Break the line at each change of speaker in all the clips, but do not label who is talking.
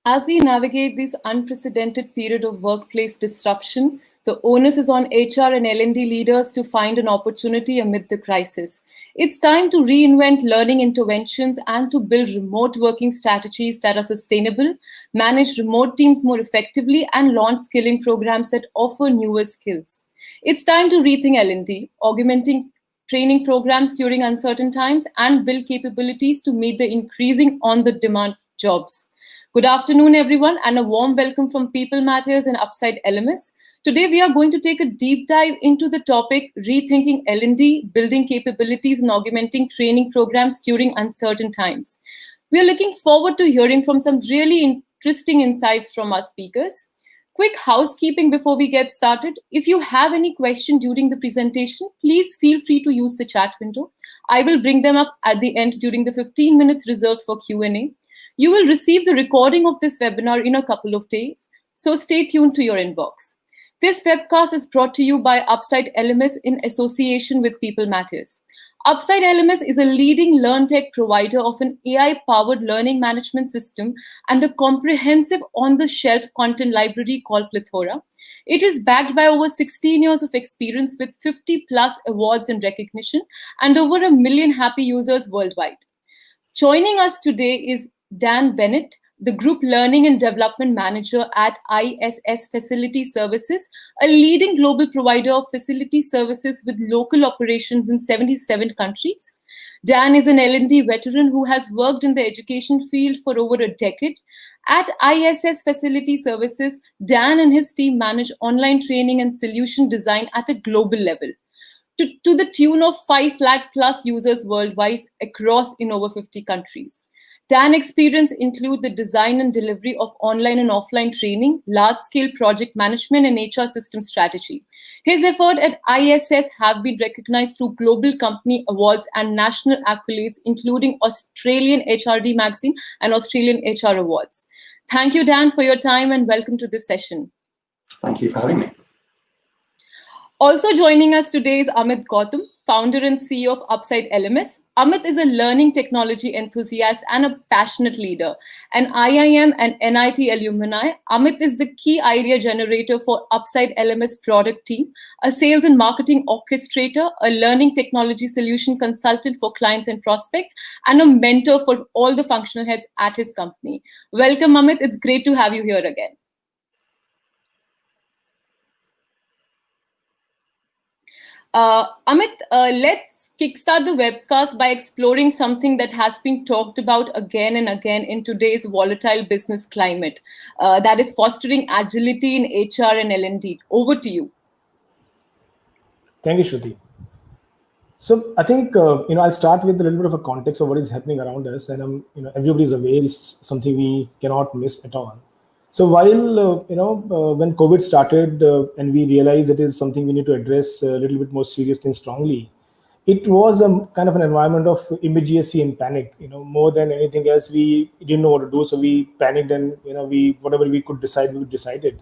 As we navigate this unprecedented period of workplace disruption, the onus is on HR and L&D leaders to find an opportunity amid the crisis. It's time to reinvent learning interventions and to build remote working strategies that are sustainable, manage remote teams more effectively, and launch skilling programs that offer newer skills. It's time to rethink L&D, augmenting training programs during uncertain times, and build capabilities to meet the increasing on-the-demand jobs. Good afternoon, everyone, and a warm welcome from People Matters and Upside LMS. Today, we are going to take a deep dive into the topic Rethinking L&D, building capabilities and augmenting training programs during uncertain times. We are looking forward to hearing from some really interesting insights from our speakers. Quick housekeeping before we get started. If you have any question during the presentation, please feel free to use the chat window. I will bring them up at the end during the 15 minutes reserved for Q&A. You will receive the recording of this webinar in a couple of days, so stay tuned to your inbox. This webcast is brought to you by Upside LMS in association with People Matters. Upside LMS is a leading LearnTech provider of an AI-powered learning management system and a comprehensive on-the-shelf content library called Plethora. It is backed by over 16 years of experience with 50+ awards and recognition and over 1 million happy users worldwide. Joining us today is Dan Bennett, the Group Learning and Development Manager at ISS Facility Services, a leading global provider of facility services with local operations in 77 countries. Dan is an L&D veteran who has worked in the education field for over a decade. At ISS Facility Services, Dan and his team manage online training and solution design at a global level, to the tune of 5 lakh plus users worldwide across in over 50 countries. Dan's experience include the design and delivery of online and offline training, large-scale project management, and HR system strategy. His efforts at ISS have been recognized through global company awards and national accolades, including Australian HRD Magazine and Australian HR Awards. Thank you, Dan, for your time and welcome to this session.
Thank you for having me.
Also joining us today is Amit Gautam, founder and CEO of Upside LMS. Amit is a learning technology enthusiast and a passionate leader. An IIM and NIT alumni, Amit is the key idea generator for Upside LMS product team, a sales and marketing orchestrator, a learning technology solution consultant for clients and prospects, and a mentor for all the functional heads at his company. Welcome, Amit. It's great to have you here again. Amit, let's kickstart the webcast by exploring something that has been talked about again and again in today's volatile business climate, that is fostering agility in HR and L&D. Over to you.
Thank you, Shruti. So I think I'll start with a little bit of a context of what is happening around us, and everybody is aware it's something we cannot miss at all. So while, when COVID started and we realized it is something we need to address a little bit more seriously and strongly, it was a kind of an environment of immediacy and panic. More than anything else, we didn't know what to do. So we panicked and, whatever we could decide, we decided.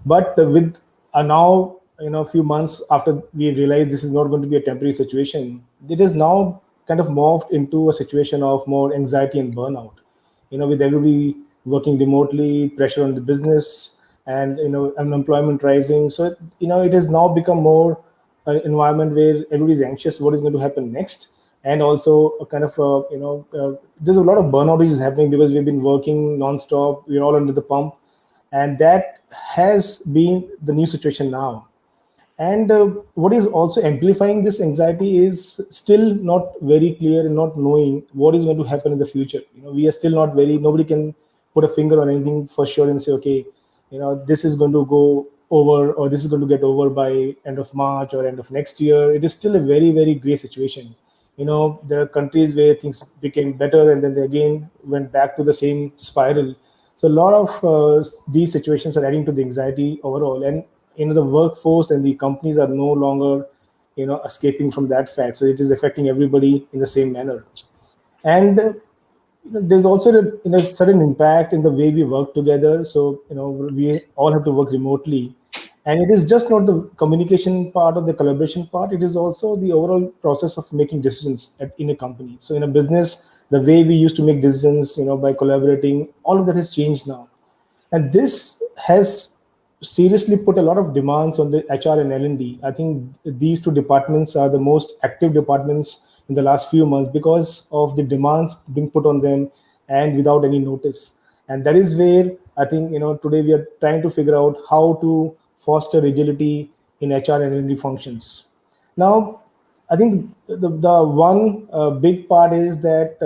But with now, a few months after we realized this is not going to be a temporary situation, it is now kind of morphed into a situation of more anxiety and burnout, with everybody working remotely, pressure on the business, and unemployment rising. So it has now become more an environment where everybody is anxious what is going to happen next, and also a kind of there's a lot of burnout which is happening because we've been working non-stop. We're all under the pump, and that has been the new situation now. And what is also amplifying this anxiety is still not very clear and not knowing what is going to happen in the future. We are still not nobody can put a finger on anything for sure and say, okay, this is going to go over, or this is going to get over by end of March or end of next year. It is still a very, very gray situation. There are countries where things became better and then they again went back to the same spiral. So a lot of these situations are adding to the anxiety overall. And, the workforce and the companies are no longer, escaping from that fact. So it is affecting everybody in the same manner. And there's also a certain impact in the way we work together. So, we all have to work remotely. And it is just not the communication part or the collaboration part. It is also the overall process of making decisions in a company. So in a business, the way we used to make decisions, by collaborating, all of that has changed now. And this has seriously put a lot of demands on the HR and L&D. I think these two departments are the most active departments in the last few months because of the demands being put on them and without any notice. And that is where I think, today we are trying to figure out how to foster agility in HR and L&D functions. Now, I think the one big part is that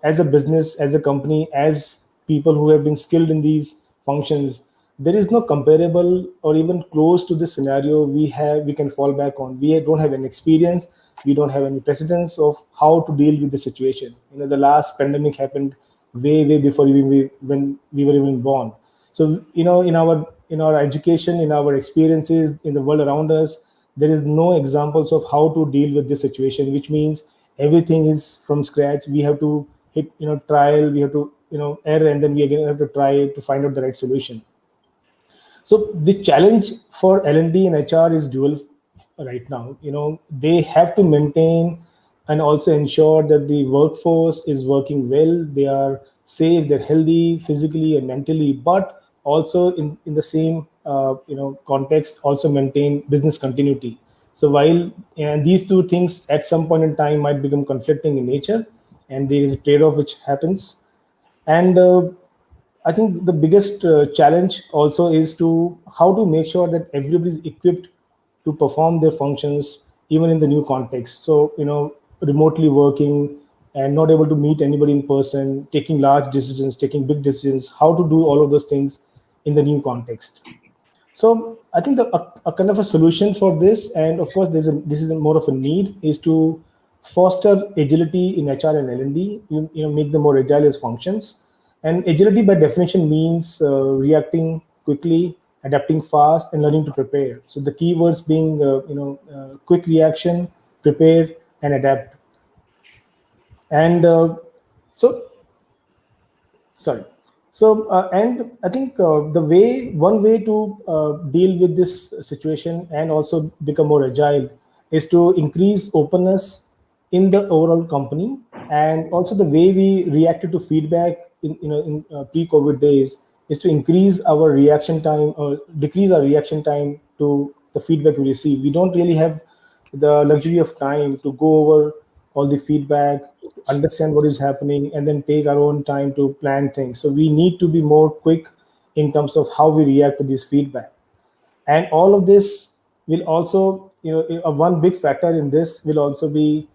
as a business, as a company, as people who have been skilled in these functions, there is no comparable or even close to the scenario we can fall back on. We don't have any experience, we don't have any precedence of how to deal with the situation. The last pandemic happened way before when we were even born. So in our education, in our experiences in the world around us, there is no examples of how to deal with this situation, which means everything is from scratch. We have to hit trial, we have to error, and then we again have to try to find out the right solution. So the challenge for L&D and HR is dual right now. They have to maintain and also ensure that the workforce is working well, they are safe, they're healthy physically and mentally, but also in the same context also maintain business continuity. So while these two things at some point in time might become conflicting in nature, and there is a trade-off which happens. And I think the biggest challenge also is to how to make sure that everybody is equipped to perform their functions even in the new context. So remotely working and not able to meet anybody in person, taking large decisions, taking big decisions, how to do all of those things in the new context. So I think a kind of a solution for this, and of course this is more of a need, is to foster agility in HR and L&D. Make them more agile as functions. And agility by definition means reacting quickly, adapting fast, and learning to prepare. So the keywords being quick reaction, prepare, and adapt. And so sorry. So and I think one way to deal with this situation and also become more agile is to increase openness in the overall company, and also the way we reacted to feedback in pre-COVID days is to increase our reaction time or decrease our reaction time to the feedback we receive. We don't really have the luxury of time to go over all the feedback, understand what is happening, and then take our own time to plan things. So we need to be more quick in terms of how we react to this feedback. And all of this will also, one big factor in this will also be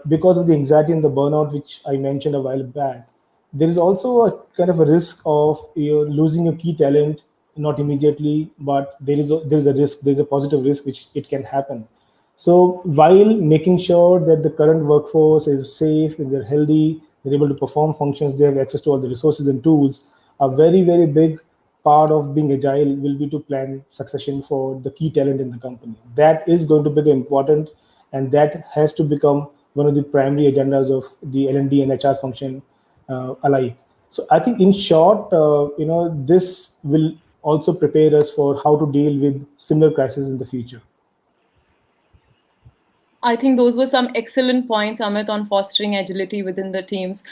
because of the anxiety and the burnout, which I mentioned a while back. There is also a kind of a risk of losing a key talent, not immediately, but there's a risk, there's a positive risk which it can happen. So while making sure that the current workforce is safe and they're healthy, they're able to perform functions, they have access to all the resources and tools, a very big part of being agile will be to plan succession for the key talent in the company. That is going to be important, and that has to become one of the primary agendas of the L&D and HR function alike. So I think in short, this will also prepare us for how to deal with similar crises in the future.
I think those were some excellent points, Amit, on fostering agility within the teams.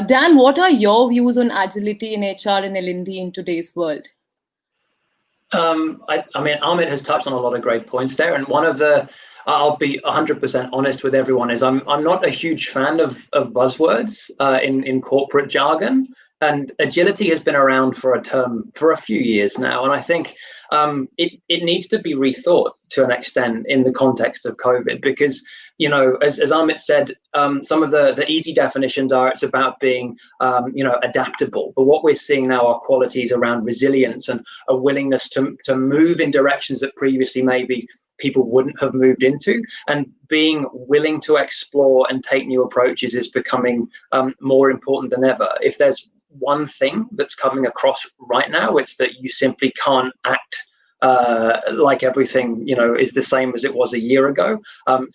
Dan, what are your views on agility in HR and L&D in today's world?
I mean, Amit has touched on a lot of great points there, and one of the, I'll be 100% honest with everyone, is I'm not a huge fan of buzzwords in corporate jargon, and agility has been around for a few years now, and I think it needs to be rethought to an extent in the context of COVID, because as Amit said, some of the easy definitions are it's about being adaptable, but what we're seeing now are qualities around resilience and a willingness to move in directions that previously maybe people wouldn't have moved into, and being willing to explore and take new approaches is becoming more important than ever. If there's one thing that's coming across right now, it's that you simply can't act like everything is the same as it was a year ago.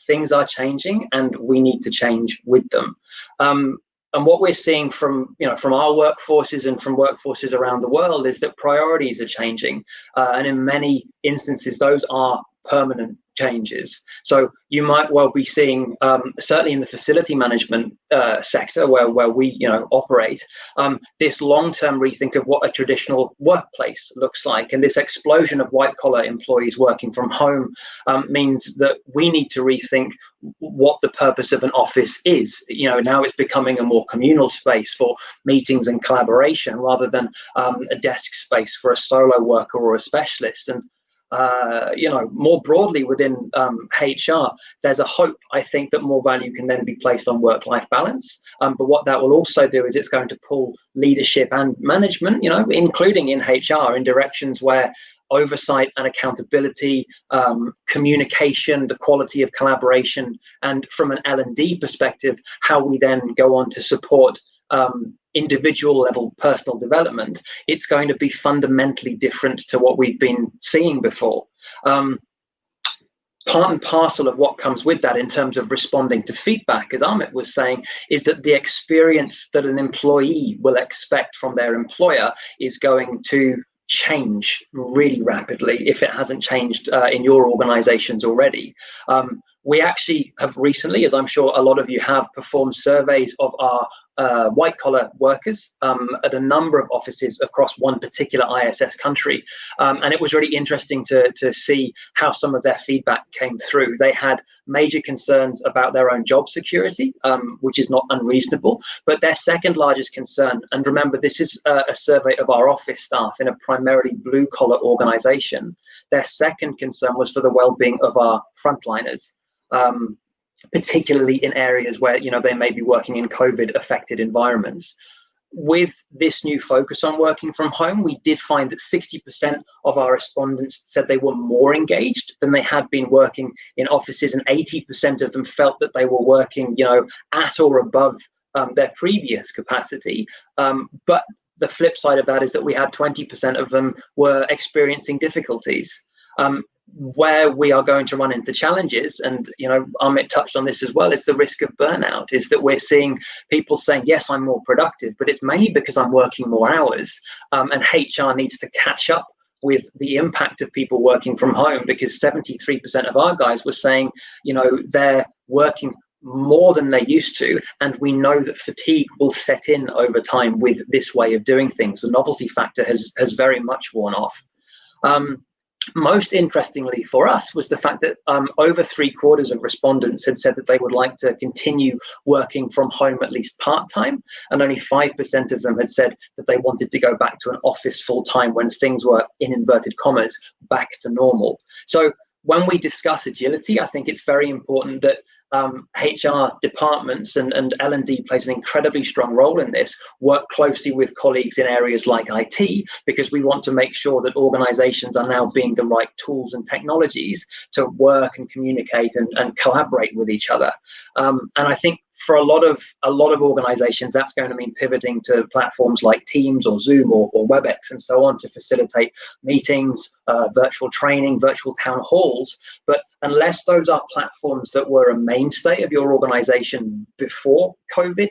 Things are changing, and we need to change with them. And what we're seeing from our workforces and from workforces around the world is that priorities are changing, and in many instances those are permanent changes. So you might well be seeing, certainly in the facility management sector where we operate, this long-term rethink of what a traditional workplace looks like. And this explosion of white-collar employees working from home means that we need to rethink what the purpose of an office is. Now it's becoming a more communal space for meetings and collaboration rather than a desk space for a solo worker or a specialist. And more broadly within HR, there's a hope, I think, that more value can then be placed on work-life balance. But what that will also do is it's going to pull leadership and management, including in HR, in directions where oversight and accountability, communication, the quality of collaboration, and from an L&D perspective, how we then go on to support individual level personal development, it's going to be fundamentally different to what we've been seeing before. Part and parcel of what comes with that in terms of responding to feedback, as Amit was saying, is that the experience that an employee will expect from their employer is going to change really rapidly if it hasn't changed in your organizations already. We actually have recently, as I'm sure a lot of you have, performed surveys of our white-collar workers at a number of offices across one particular ISS country. And it was really interesting to see how some of their feedback came through. They had major concerns about their own job security, which is not unreasonable. But their second largest concern, and remember, this is a survey of our office staff in a primarily blue-collar organization, their second concern was for the well-being of our frontliners. Particularly in areas where they may be working in COVID affected environments. With this new focus on working from home, we did find that 60% of our respondents said they were more engaged than they had been working in offices, and 80% of them felt that they were working at or above their previous capacity. But the flip side of that is that we had 20% of them were experiencing difficulties. Where we are going to run into challenges, and Amit touched on this as well, is the risk of burnout. Is that we're seeing people saying, yes, I'm more productive, but it's mainly because I'm working more hours. And HR needs to catch up with the impact of people working from home, because 73% of our guys were saying, they're working more than they used to, and we know that fatigue will set in over time with this way of doing things. The novelty factor has very much worn off. Most interestingly for us was the fact that over 3/4 of respondents had said that they would like to continue working from home at least part-time, and only 5% of them had said that they wanted to go back to an office full-time when things were, in inverted commas, back to normal. So when we discuss agility, I think it's very important that HR departments and L&D plays an incredibly strong role in this, work closely with colleagues in areas like IT, because we want to make sure that organizations are now being the right tools and technologies to work and communicate and collaborate with each other. And I think for a lot of organizations, that's going to mean pivoting to platforms like Teams or Zoom or WebEx and so on to facilitate meetings, virtual training, virtual town halls. But unless those are platforms that were a mainstay of your organization before COVID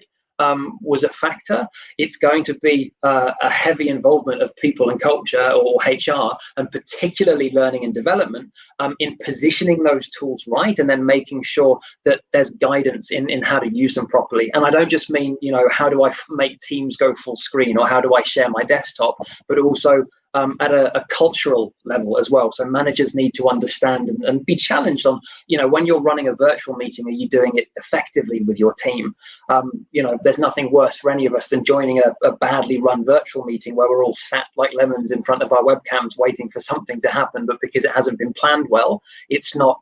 was a factor, it's going to be a heavy involvement of people and culture, or HR, and particularly learning and development, in positioning those tools right, and then making sure that there's guidance in how to use them properly. And I don't just mean, how do I make Teams go full screen, or how do I share my desktop, but also at a cultural level as well. So managers need to understand and be challenged on, when you're running a virtual meeting, are you doing it effectively with your team? There's nothing worse for any of us than joining a badly run virtual meeting where we're all sat like lemons in front of our webcams waiting for something to happen, but because it hasn't been planned well, it's not,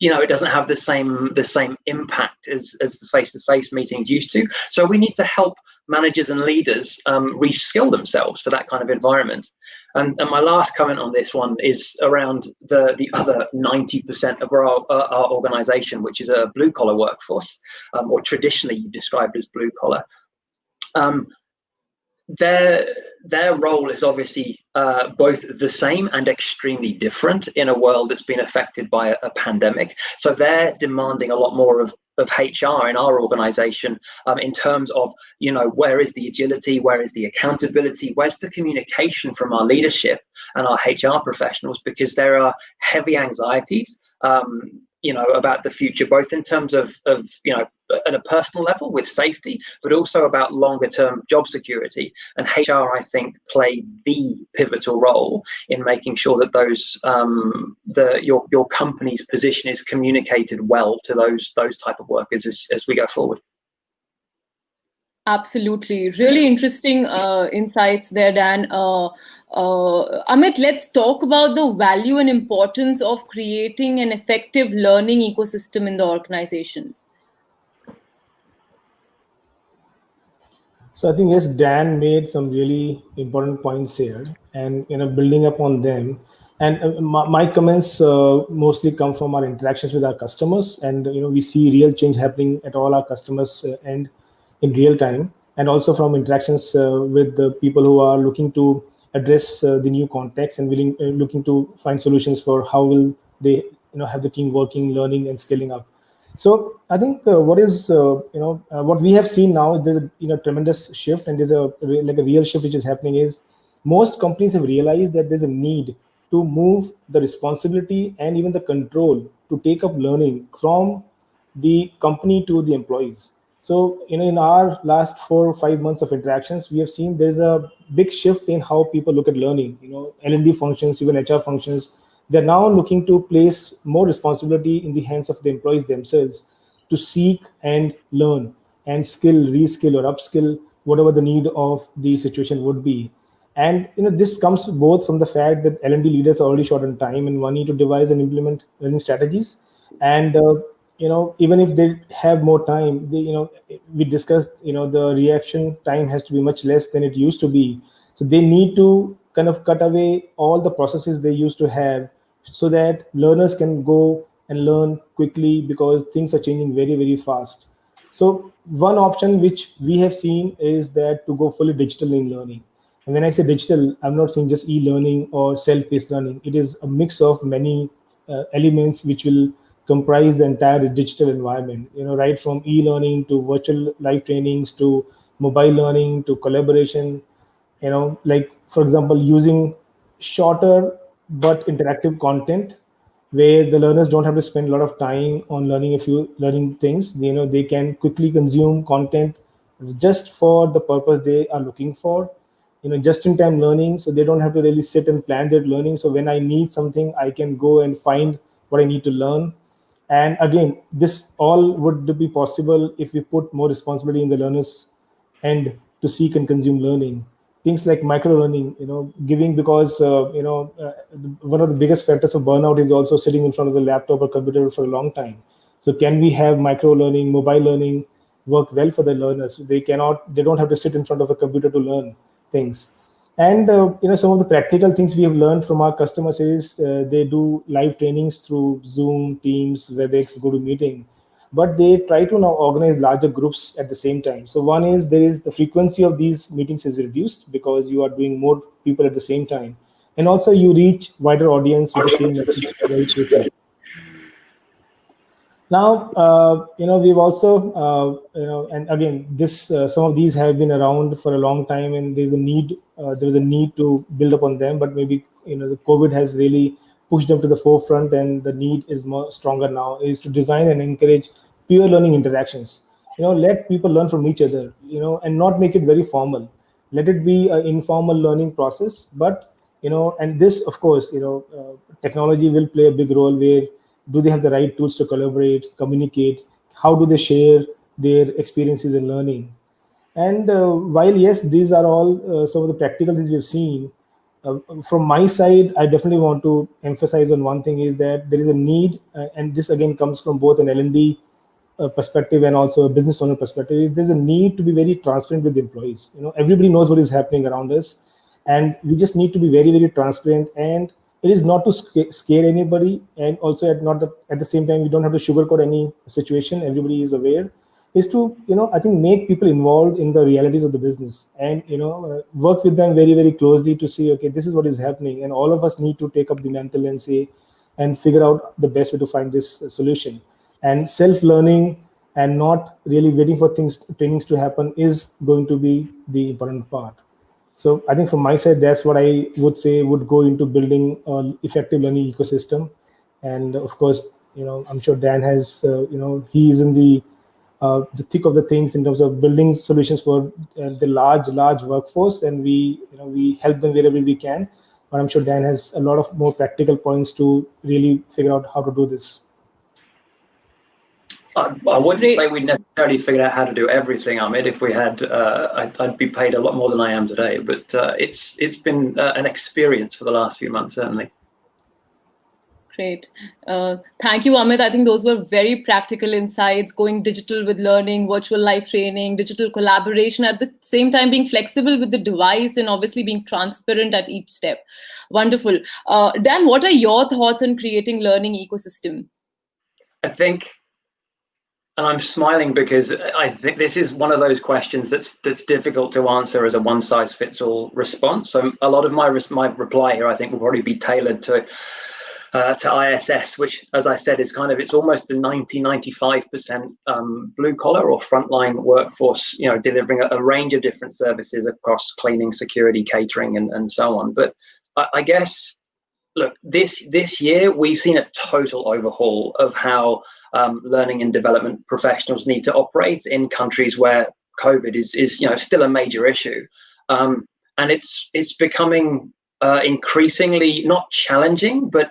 it doesn't have the same impact as the face-to-face meetings used to. So we need to help managers and leaders reskill themselves for that kind of environment. And my last comment on this one is around the other 90% of our organization, which is a blue-collar workforce, or traditionally described as blue-collar. Their role is obviously both the same and extremely different in a world that's been affected by a pandemic. So they're demanding a lot more of HR in our organization, in terms of, where is the agility, where is the accountability, where's the communication from our leadership and our HR professionals, because there are heavy anxieties about the future, both in terms of at a personal level with safety, but also about longer term job security. And HR, I think, play the pivotal role in making sure that those your company's position is communicated well to those type of workers as we go forward.
Absolutely. Really interesting insights there, Dan. Amit, let's talk about the value and importance of creating an effective learning ecosystem in the organizations.
So I think, yes, Dan made some really important points here, and building upon them. And my comments mostly come from our interactions with our customers, and we see real change happening at all our customers' end in real time, and also from interactions with the people who are looking to address the new context and looking to find solutions for how will they have the team working, learning, and scaling up. So I think what we have seen now, there's a tremendous shift, and there's a real shift which is happening. Is most companies have realized that there's a need to move the responsibility and even the control to take up learning from the company to the employees. So in our last 4 or 5 months of interactions, we have seen there's a big shift in how people look at learning. L&D functions, even HR functions, they're now looking to place more responsibility in the hands of the employees themselves to seek and learn and reskill or upskill, whatever the need of the situation would be. And this comes both from the fact that L&D leaders are already short on time and one need to devise and implement learning strategies. And even if they have more time, we discussed, the reaction time has to be much less than it used to be. So they need to kind of cut away all the processes they used to have, so that learners can go and learn quickly, because things are changing very, very fast. So one option which we have seen is that to go fully digital in learning. And when I say digital, I'm not saying just e-learning or self-paced learning. It is a mix of many elements which will comprise the entire digital environment, right from e-learning to virtual live trainings to mobile learning to collaboration, like, for example, using shorter but interactive content where the learners don't have to spend a lot of time on learning a few learning things. They can quickly consume content just for the purpose they are looking for, just in time learning, so they don't have to really sit and plan their learning. So when I need something, I can go and find what I need to learn. And again, this all would be possible if we put more responsibility in the learners and to seek and consume learning. Things like micro learning, giving, because one of the biggest factors of burnout is also sitting in front of the laptop or computer for a long time. So can we have micro learning, mobile learning work well for the learners? They don't have to sit in front of a computer to learn things. And some of the practical things we have learned from our customers is they do live trainings through Zoom, Teams, WebEx, GoToMeeting, but they try to now organize larger groups at the same time. So one is, there is the frequency of these meetings is reduced because you are doing more people at the same time, and also you reach wider audience with the same message very quickly. Now, we've also, and again, some of these have been around for a long time, and there's a need to build upon them. But maybe the COVID has really pushed them to the forefront, and the need is more stronger now. Is to design and encourage peer learning interactions. Let people learn from each other. And not make it very formal. Let it be an informal learning process. But and this, of course, technology will play a big role. Where do they have the right tools to collaborate, communicate? How do they share their experiences in learning? And while, yes, these are all some of the practical things we've seen, from my side, I definitely want to emphasize on one thing, is that there is a need, and this again comes from both an L&D perspective and also a business owner perspective, is there's a need to be very transparent with the employees. Everybody knows what is happening around us, and we just need to be very, very transparent. And it is not to scare anybody, and also at the same time, we don't have to sugarcoat any situation. Everybody is aware. Is to I think make people involved in the realities of the business, and work with them very, very closely to see, okay, this is what is happening, and all of us need to take up the mantle and say and figure out the best way to find this solution. And self-learning and not really waiting for trainings to happen is going to be the important part. So I think from my side, that's what I would say would go into building an effective learning ecosystem. And of course, I'm sure Dan has, he's in the thick of the things in terms of building solutions for the large workforce, and we help them wherever we can. But I'm sure Dan has a lot of more practical points to really figure out how to do this.
I wouldn't say we necessarily figured out how to do everything, Amit. If we had, I'd be paid a lot more than I am today. But it's been an experience for the last few months, certainly.
Great. Thank you, Amit. I think those were very practical insights, going digital with learning, virtual live training, digital collaboration, at the same time being flexible with the device and obviously being transparent at each step. Wonderful. Dan, what are your thoughts on creating learning ecosystem?
I think, and I'm smiling because I think this is one of those questions that's difficult to answer as a one-size-fits-all response. So a lot of my reply here, I think, will probably be tailored to ISS, which, as I said, is it's almost a 95% blue collar or frontline workforce, delivering a range of different services across cleaning, security, catering, and so on. But I guess, look, this year we've seen a total overhaul of how learning and development professionals need to operate in countries where COVID is still a major issue, and it's becoming increasingly not challenging, but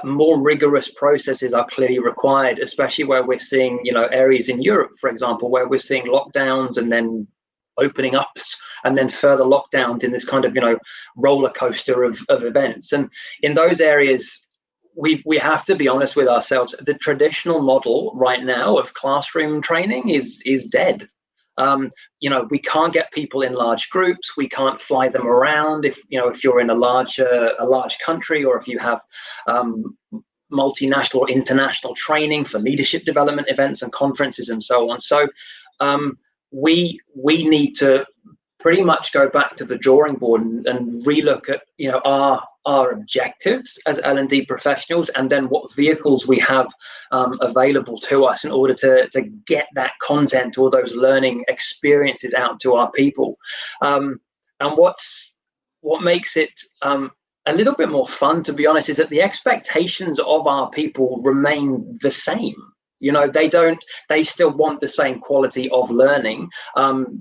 more rigorous processes are clearly required, especially where we're seeing, areas in Europe, for example, where we're seeing lockdowns and then opening ups and then further lockdowns in this roller coaster of events. And in those areas, we have to be honest with ourselves. The traditional model right now of classroom training is dead. We can't get people in large groups. We can't fly them around if you're in a large country, or if you have multinational or international training for leadership development events and conferences and so on. So we need to pretty much go back to the drawing board and relook at our objectives as L&D professionals, and then what vehicles we have available to us in order to get that content or those learning experiences out to our people. And what makes it a little bit more fun, to be honest, is that the expectations of our people remain the same. They still want the same quality of learning,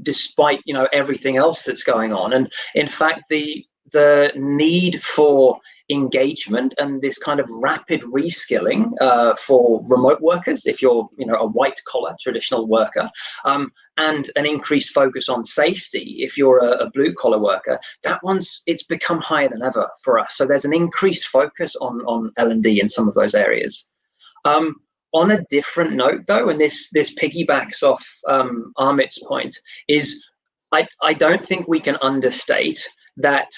despite everything else that's going on. And in fact, the need for engagement and this rapid reskilling for remote workers, if you're a white collar traditional worker, and an increased focus on safety if you're a blue collar worker, it's become higher than ever for us. So there's an increased focus on L&D in some of those areas. On a different note, though, and this piggybacks off Amit's point, is I don't think we can understate that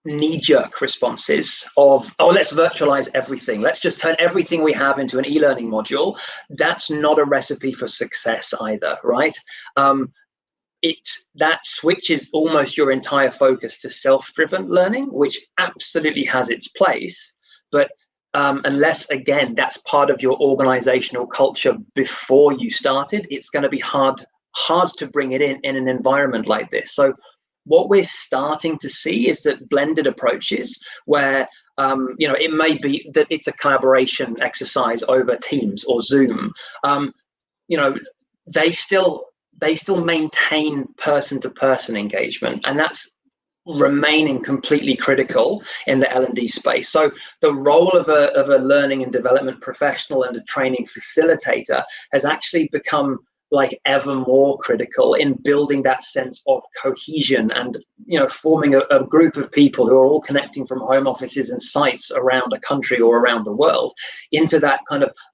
knee-jerk responses of, let's virtualize everything, let's just turn everything we have into an e-learning module. That's not a recipe for success either, right? That switches almost your entire focus to self-driven learning, which absolutely has its place, but unless, again, that's part of your organizational culture before you started, it's going to be hard to bring it in an environment like this. So what we're starting to see is that blended approaches where it may be that it's a collaboration exercise over Teams or Zoom, they still maintain person-to-person engagement, and that's remaining completely critical in the L&D space. So the role of a learning and development professional and a training facilitator has actually become ever more critical in building that sense of cohesion and forming a group of people who are all connecting from home offices and sites around a country or around the world into that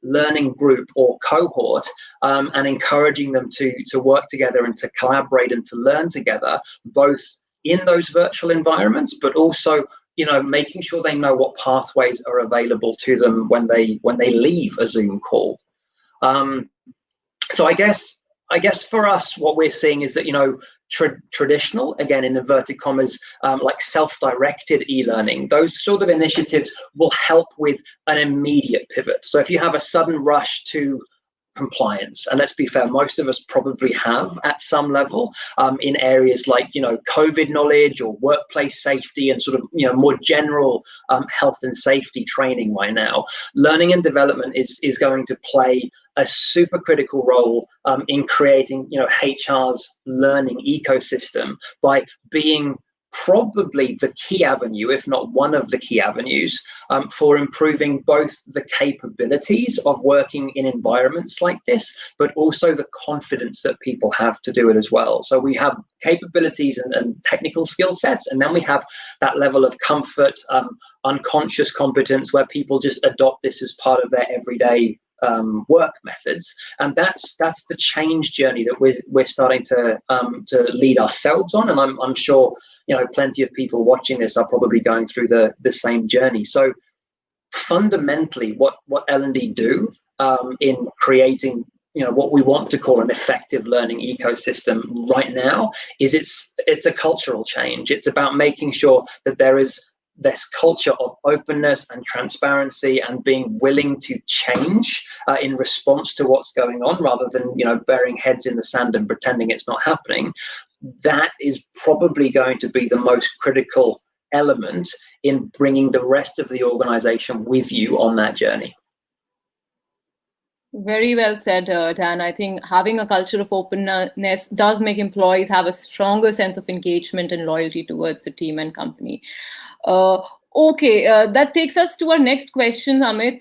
learning group or cohort, and encouraging them to work together and to collaborate and to learn together, both in those virtual environments, but also making sure they know what pathways are available to them when they leave a Zoom call. So I guess for us, what we're seeing is that traditional, again in inverted commas, like self-directed e-learning, those sort of initiatives will help with an immediate pivot. So if you have a sudden rush to compliance, and let's be fair, most of us probably have at some level, in areas like, COVID knowledge or workplace safety and sort of, more general health and safety training right now. Learning and development is going to play a super critical role in creating, HR's learning ecosystem by being probably the key avenue, if not one of the key avenues, for improving both the capabilities of working in environments like this, but also the confidence that people have to do it as well. So we have capabilities and technical skill sets, and then we have that level of comfort, unconscious competence, where people just adopt this as part of their everyday work methods. And that's the change journey that we're starting to lead ourselves on, and I'm sure plenty of people watching this are probably going through the same journey. So fundamentally, what L&D do in creating what we want to call an effective learning ecosystem right now is it's a cultural change. It's about making sure that there is this culture of openness and transparency and being willing to change in response to what's going on, rather than burying heads in the sand and pretending it's not happening. That is probably going to be the most critical element in bringing the rest of the organization with you on that journey.
Very well said, Dan. I think having a culture of openness does make employees have a stronger sense of engagement and loyalty towards the team and company. Okay, that takes us to our next question, Amit.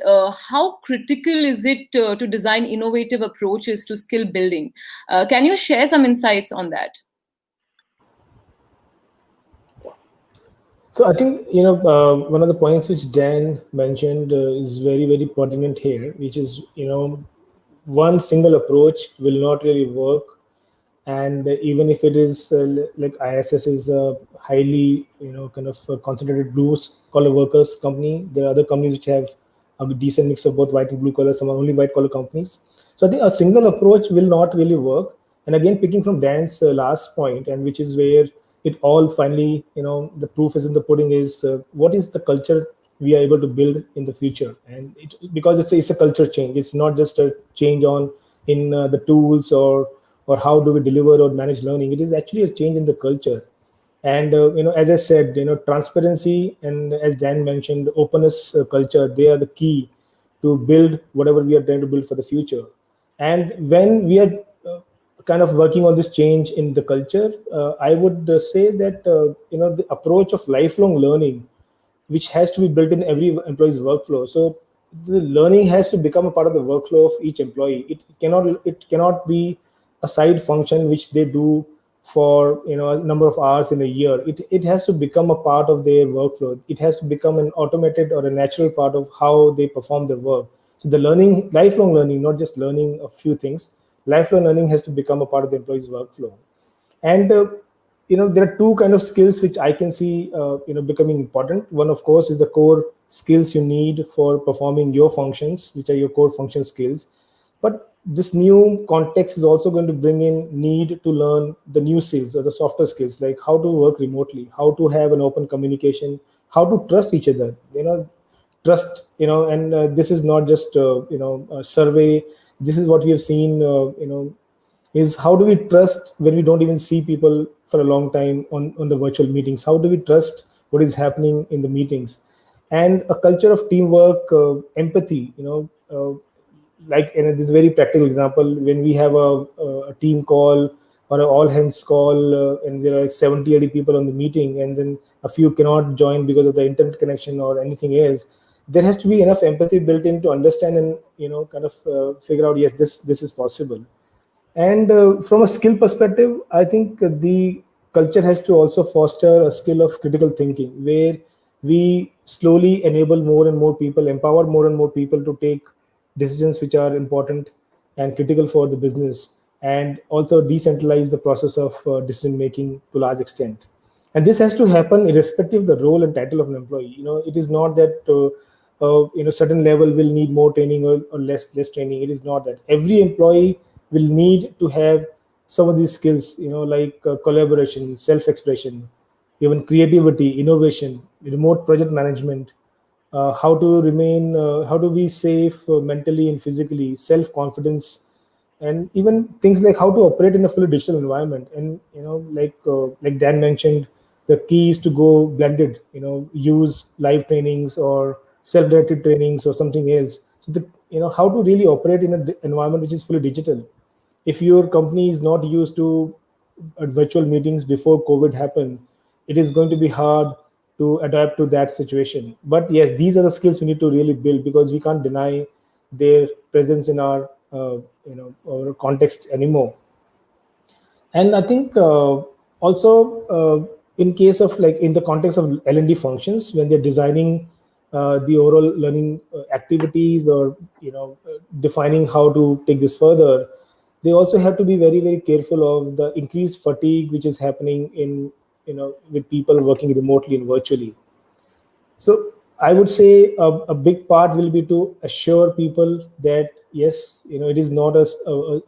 How critical is it to design innovative approaches to skill building? Can you share some insights on that?
So I think, one of the points which Dan mentioned is very, very pertinent here, which is, one single approach will not really work. And even if it is like ISS is a highly, kind of concentrated blue collar workers company, there are other companies which have a decent mix of both white and blue collar, some are only white collar companies. So I think a single approach will not really work. And again, picking from Dan's last point, and which is where it all finally, the proof is in the pudding, is what is the culture we are able to build in the future. And because it's a culture change, it's not just a change in the tools or how do we deliver or manage learning. It is actually a change in the culture. And as I said, transparency and, as Dan mentioned, openness culture, they are the key to build whatever we are trying to build for the future. And when we are kind of working on this change in the culture, I would say that the approach of lifelong learning, which has to be built in every employee's workflow. So the learning has to become a part of the workflow of each employee. It cannot be a side function which they do for a number of hours in a year. It has to become a part of their workflow. It has to become an automated or a natural part of how they perform their work. So the lifelong learning, not just learning a few things, lifelong learning has to become a part of the employee's workflow. And there are two kind of skills which I can see becoming important. One, of course, is the core skills you need for performing your functions, which are your core function skills. But this new context is also going to bring in need to learn the new skills or the softer skills, like how to work remotely, how to have an open communication, how to trust each other. Trust, and this is not just a survey. This is what we have seen. Is how do we trust when we don't even see people for a long time on the virtual meetings? How do we trust what is happening in the meetings? And a culture of teamwork, empathy, like in this very practical example, when we have a team call or an all hands call, and there are like 70, 80 people on the meeting, and then a few cannot join because of the internet connection or anything else, there has to be enough empathy built in to understand and, kind of figure out, yes, this is possible. And from a skill perspective, I think the culture has to also foster a skill of critical thinking, where we slowly enable more and more people, empower more and more people to take decisions which are important and critical for the business, and also decentralize the process of decision making to a large extent. And this has to happen irrespective of the role and title of an employee. It is not that certain level will need more training or less training. It is not that. Every employee will need to have some of these skills, like collaboration, self-expression, even creativity, innovation, remote project management, how to be safe mentally and physically, self-confidence, and even things like how to operate in a fully digital environment. And like Dan mentioned, the key is to go blended. Use live trainings or self-directed trainings or something else. So that how to really operate in an environment which is fully digital. If your company is not used to virtual meetings before COVID happened, it is going to be hard to adapt to that situation. But yes, these are the skills we need to really build, because we can't deny their presence in our context anymore. And I think also in case of, like, in the context of L&D functions, when they're designing the overall learning activities, or defining how to take this further, they also have to be very, very careful of the increased fatigue which is happening in with people working remotely and virtually. So I would say a big part will be to assure people that yes, it is not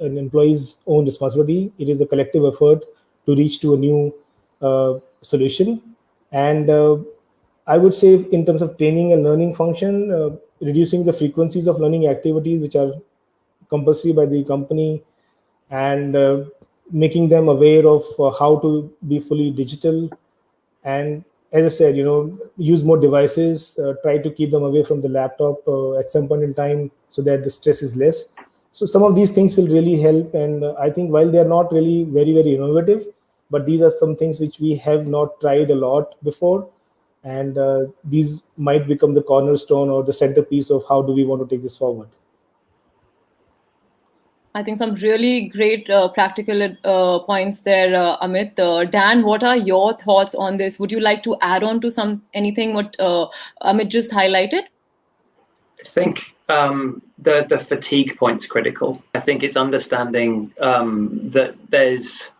an employee's own responsibility. It is a collective effort to reach to a new solution. And I would say, in terms of training and learning function, reducing the frequencies of learning activities which are compulsory by the company, and making them aware of how to be fully digital. And as I said, use more devices, try to keep them away from the laptop at some point in time, so that the stress is less. So some of these things will really help. And I think while they are not really very, very innovative, but these are some things which we have not tried a lot before. And these might become the cornerstone or the centerpiece of how do we want to take this forward.
I think some really great practical points there, Amit. Dan, what are your thoughts on this? Would you like to add on to anything what Amit just highlighted?
I think the fatigue point's critical. I think it's understanding that there's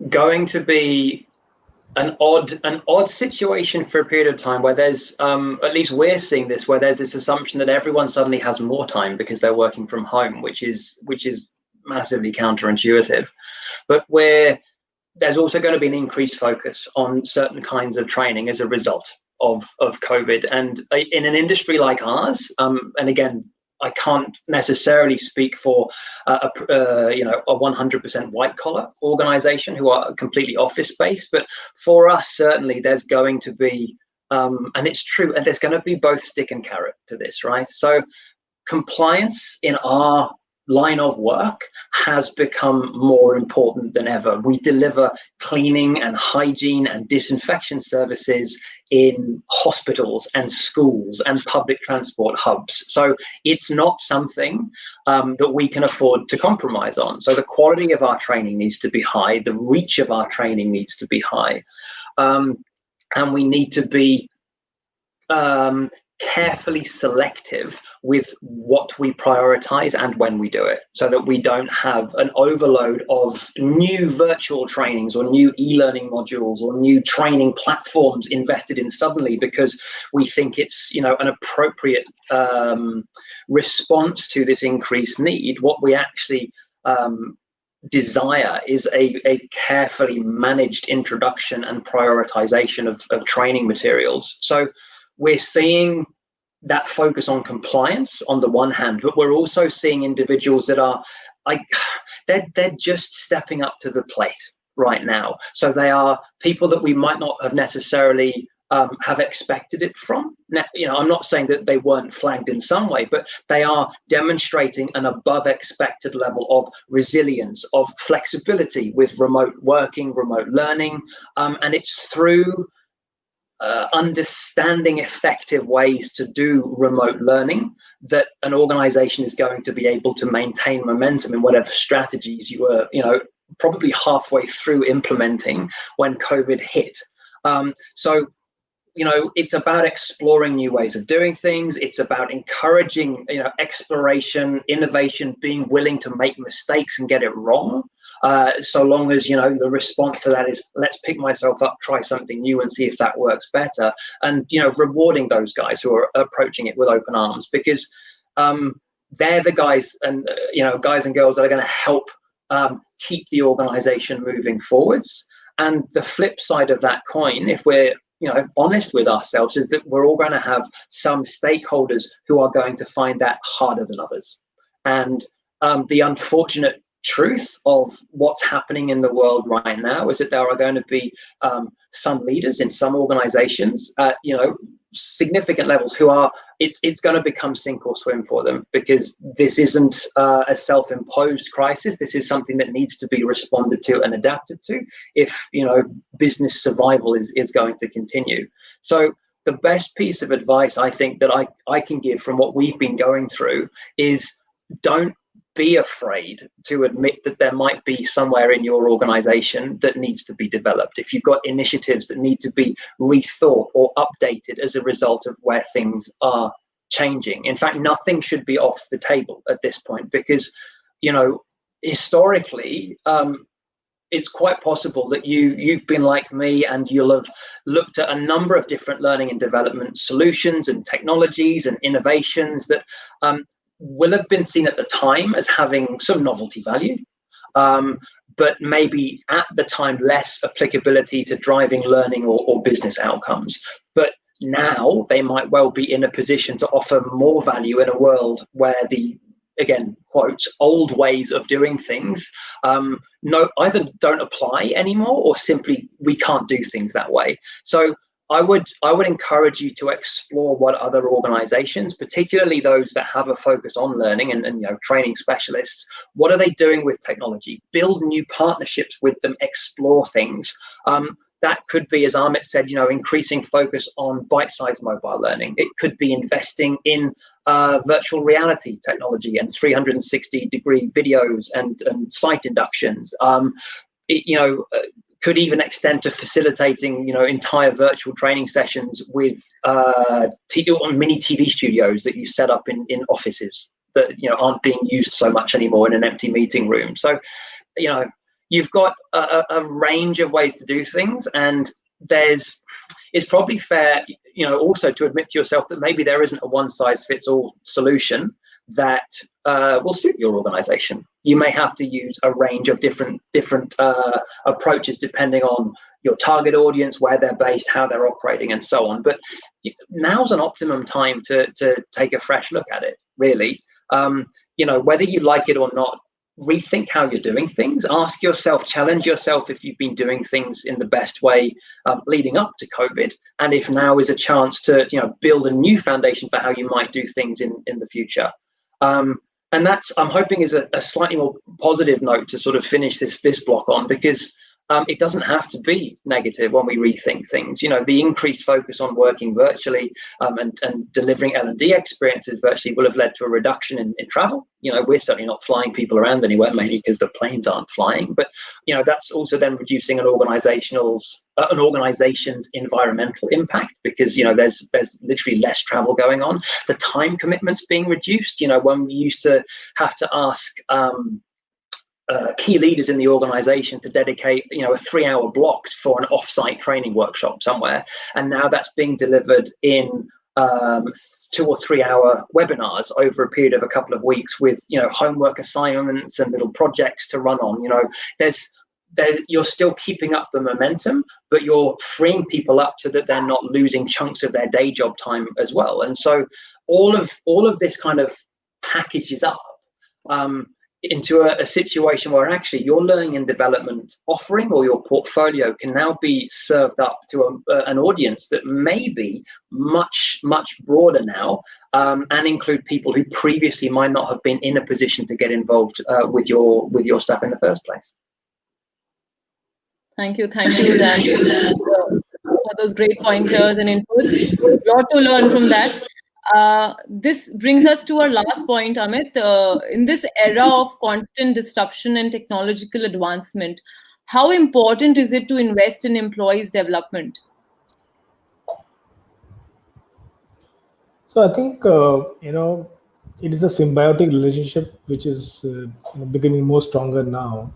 going to be an odd situation for a period of time where there's at least we're seeing this, where there's this assumption that everyone suddenly has more time because they're working from home, which is massively counterintuitive. But where there's also going to be an increased focus on certain kinds of training as a result of COVID. And in an industry like ours, and again, I can't necessarily speak for a 100% white collar organization who are completely office based, but for us, certainly there's going to be, and it's true, and there's going to be both stick and carrot to this, right? So compliance in our line of work has become more important than ever. We deliver cleaning and hygiene and disinfection services in hospitals and schools and public transport hubs. So it's not something that we can afford to compromise on. So the quality of our training needs to be high, the reach of our training needs to be high, and we need to be carefully selective with what we prioritize and when we do it, so that we don't have an overload of new virtual trainings or new e-learning modules or new training platforms invested in suddenly because we think it's an appropriate response to this increased need. What we actually desire is a carefully managed introduction and prioritization of training materials. So we're seeing that focus on compliance on the one hand, but we're also seeing individuals that are they're just stepping up to the plate right now. So they are people that we might not have necessarily have expected it from. Now, I'm not saying that they weren't flagged in some way, but they are demonstrating an above expected level of resilience, of flexibility with remote working, remote learning, and it's through understanding effective ways to do remote learning that an organization is going to be able to maintain momentum in whatever strategies you were probably halfway through implementing when COVID hit. So it's about exploring new ways of doing things. It's about encouraging exploration, innovation, being willing to make mistakes and get it wrong. So long as the response to that is, let's pick myself up, try something new and see if that works better, and rewarding those guys who are approaching it with open arms, because they're the guys and guys and girls that are going to help keep the organization moving forwards. And the flip side of that coin, if we're honest with ourselves, is that we're all going to have some stakeholders who are going to find that harder than others. And the unfortunate truth of what's happening in the world right now is that there are going to be some leaders in some organizations at significant levels who are it's going to become sink or swim for them, because this isn't a self-imposed crisis. This is something that needs to be responded to and adapted to if business survival is going to continue. So the best piece of advice I think that I can give from what we've been going through is, don't be afraid to admit that there might be somewhere in your organization that needs to be developed. If you've got initiatives that need to be rethought or updated as a result of where things are changing. In fact, nothing should be off the table at this point, because, historically, it's quite possible that you've been like me and you'll have looked at a number of different learning and development solutions and technologies and innovations that will have been seen at the time as having some novelty value, but maybe at the time less applicability to driving learning or business outcomes. But now they might well be in a position to offer more value in a world where the, again, quotes, old ways of doing things either don't apply anymore, or simply we can't do things that way. So I would encourage you to explore what other organizations, particularly those that have a focus on learning and training specialists, what are they doing with technology? Build new partnerships with them, explore things. That could be, as Amit said, increasing focus on bite-sized mobile learning. It could be investing in virtual reality technology and 360-degree videos and site inductions. Could even extend to facilitating, entire virtual training sessions with mini TV studios that you set up in offices that aren't being used so much anymore in an empty meeting room. So, you've got a range of ways to do things, and it's probably fair, also to admit to yourself that maybe there isn't a one-size-fits-all solution that will suit your organization. You may have to use a range of different approaches depending on your target audience, where they're based, how they're operating, and so on. But now's an optimum time to take a fresh look at it, really. Whether you like it or not, rethink how you're doing things. Ask yourself, challenge yourself if you've been doing things in the best way leading up to COVID, and if now is a chance to build a new foundation for how you might do things in the future. And that's, I'm hoping, is a slightly more positive note to sort of finish this block on, because it doesn't have to be negative when we rethink things. The increased focus on working virtually and delivering L&D experiences virtually will have led to a reduction in travel. We're certainly not flying people around anywhere, mainly because the planes aren't flying. But that's also then reducing an organization's environmental impact, because there's literally less travel going on. The time commitment's being reduced. When we used to have to ask key leaders in the organization to dedicate a 3-hour block for an off-site training workshop somewhere, and now that's being delivered in 2 or 3 hour webinars over a period of a couple of weeks with homework assignments and little projects to run on. You're still keeping up the momentum, but you're freeing people up so that they're not losing chunks of their day job time as well. And so all of this kind of packages up into a situation where actually your learning and development offering or your portfolio can now be served up to an audience that may be much, much broader now, and include people who previously might not have been in a position to get involved with your stuff in the first place.
Thank you, Dan, for those great pointers and inputs. A lot to learn from that. This brings us to our last point, Amit. In this era of constant disruption and technological advancement, how important is it to invest in employees' development?
So I think it is a symbiotic relationship which is becoming more stronger now,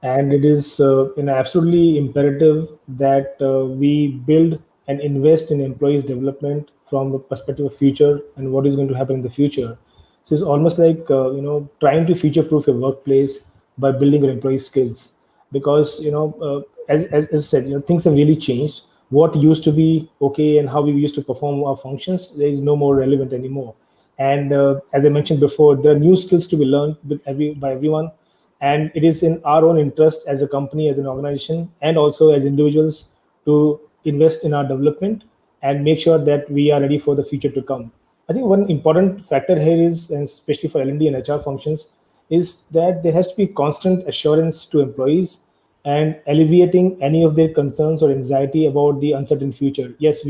and it is absolutely imperative that we build and invest in employees' development from the perspective of future and what is going to happen in the future. So it's almost like trying to future-proof your workplace by building your employee skills, because as I said, things have really changed. what used to be okay and how we used to perform our functions, there is no more relevant anymore. And as I mentioned before, there are new skills to be learned by everyone. And it is in our own interest as a company, as an organization, and also as individuals to invest in our development and make sure that we are ready for the future to come. I think one important factor here is, and especially for L&D and HR functions, is that there has to be constant assurance to employees and alleviating any of their concerns or anxiety about the uncertain future. Yes,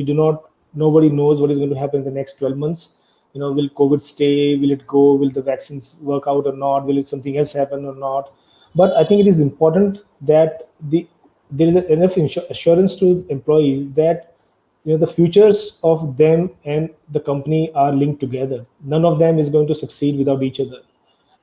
nobody knows what is going to happen in the next 12 months. Will COVID stay? Will it go? Will the vaccines work out or not? Will it something else happen or not? But I think it is important that there is enough assurance to employees that the futures of them and the company are linked together. None of them is going to succeed without each other.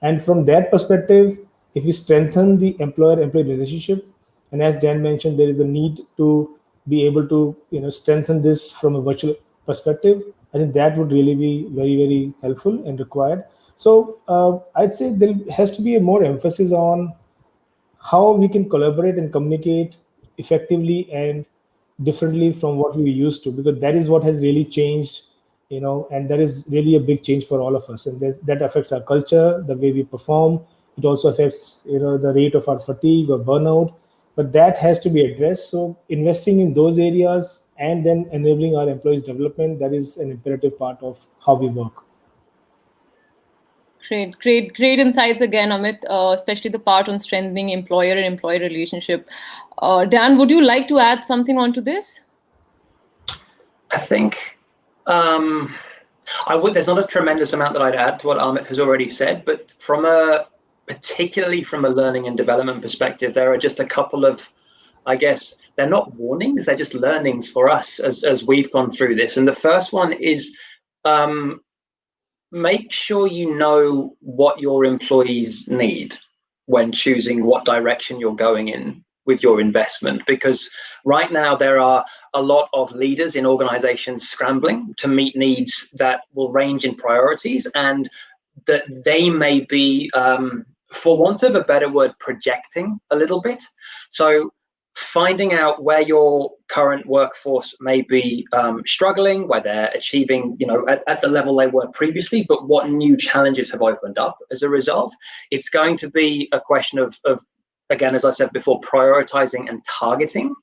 And from that perspective, if we strengthen the employer-employee relationship, and as Dan mentioned, there is a need to be able to strengthen this from a virtual perspective. I think that would really be very, very helpful and required. So I'd say there has to be a more emphasis on how we can collaborate and communicate effectively and differently from what we used to, because that is what has really changed, and that is really a big change for all of us, and that affects our culture, the way we perform. It also affects the rate of our fatigue or burnout, but that has to be addressed. So investing in those areas and then enabling our employees development, that is an imperative part of how we work.
Great insights again, Amit, especially the part on strengthening employer and employee relationship. Dan, would you like to add something onto this?
I think there's not a tremendous amount that I'd add to what Amit has already said, but particularly from a learning and development perspective, there are just a couple of, I guess, they're not warnings, they're just learnings for us as we've gone through this. And the first one is, make sure you know what your employees need when choosing what direction you're going in with your investment, because right now there are a lot of leaders in organizations scrambling to meet needs that will range in priorities, and that they may be, for want of a better word, projecting a little bit. So finding out where your current workforce may be struggling, where they're achieving, at the level they were previously, but what new challenges have opened up as a result. It's going to be a question of again, as I said before, prioritizing and targeting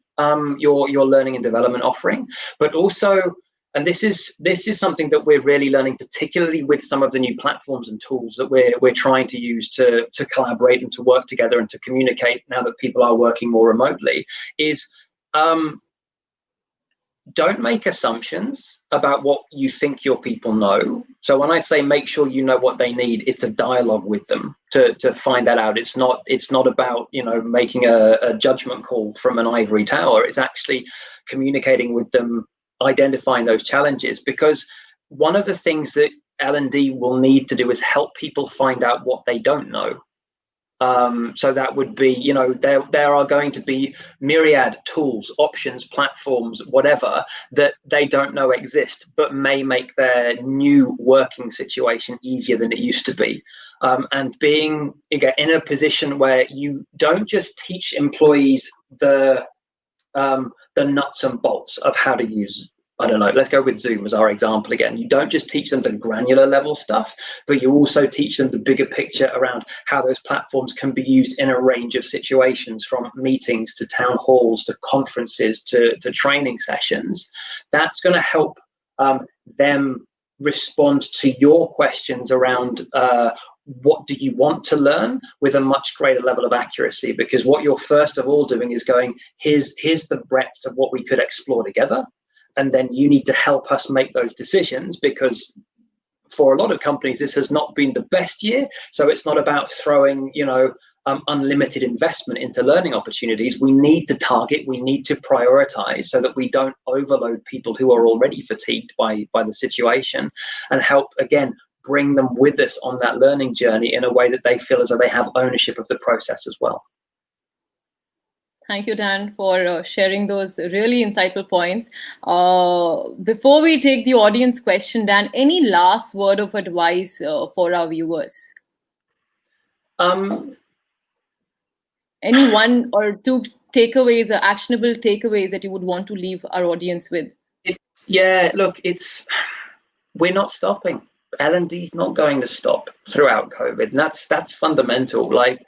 your learning and development offering, but also, and this is something that we're really learning, particularly with some of the new platforms and tools that we're trying to use to collaborate and to work together and to communicate now that people are working more remotely, is don't make assumptions about what you think your people know. So when I say make sure you know what they need, it's a dialogue with them to find that out. It's not about making a judgment call from an ivory tower. It's actually communicating with them, identifying those challenges, because one of the things that L&D will need to do is help people find out what they don't know. So that would be, there are going to be myriad tools, options, platforms, whatever, that they don't know exist, but may make their new working situation easier than it used to be. And being in a position where you don't just teach employees the nuts and bolts of how to use, I don't know, let's go with Zoom as our example again. You don't just teach them the granular level stuff, but you also teach them the bigger picture around how those platforms can be used in a range of situations, from meetings to town halls to conferences to training sessions. That's going to help them respond to your questions around what do you want to learn with a much greater level of accuracy, because what you're first of all doing is going, here's the breadth of what we could explore together. And then you need to help us make those decisions, because for a lot of companies, this has not been the best year. So it's not about throwing, unlimited investment into learning opportunities. We need to target, we need to prioritize so that we don't overload people who are already fatigued by the situation, and help, again, bring them with us on that learning journey in a way that they feel as though they have ownership of the process as well.
Thank you, Dan, for sharing those really insightful points. Before we take the audience question, Dan, any last word of advice for our viewers? Any one or two takeaways or actionable takeaways that you would want to leave our audience with?
We're not stopping. L&D is not going to stop throughout COVID, and that's fundamental. Like,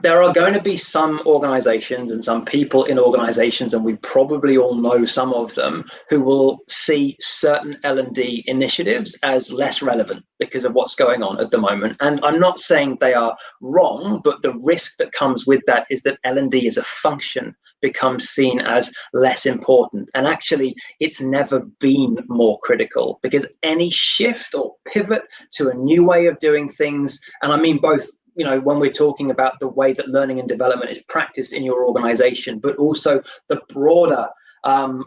there are going to be some organizations and some people in organizations, and we probably all know some of them, who will see certain L&D initiatives as less relevant because of what's going on at the moment. And I'm not saying they are wrong, but the risk that comes with that is that L&D as a function becomes seen as less important. And actually, it's never been more critical, because any shift or pivot to a new way of doing things, and I mean both, when we're talking about the way that learning and development is practiced in your organization, but also the broader